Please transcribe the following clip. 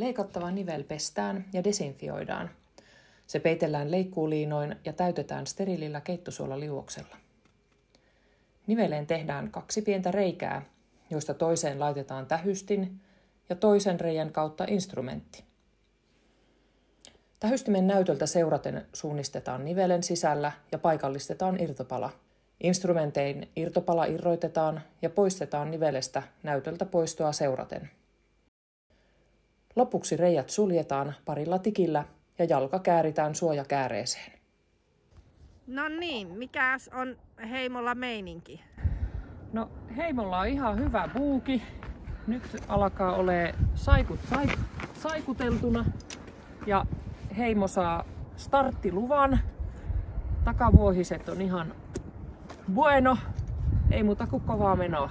Leikattava nivel pestään ja desinfioidaan. Se peitellään leikkuuliinoin ja täytetään steriilillä keittosuolaliuoksella. Niveleen tehdään 2 pientä reikää, joista toiseen laitetaan tähystin ja toisen reijän kautta instrumentti. Tähystimen näytöltä seuraten suunnistetaan nivelen sisällä ja paikallistetaan irtopala. Instrumentein irtopala irroitetaan ja poistetaan nivelestä näytöltä poistoa seuraten. Lopuksi reijät suljetaan parilla tikillä ja jalka kääritään suojakääreeseen. No niin, mikäs on Heimolla meininki? No Heimolla on ihan hyvä buuki. Nyt alkaa olemaan saikut saikuteltuna ja Heimo saa starttiluvan. Takavuohiset on ihan bueno. Ei muuta kuin kovaa menoa.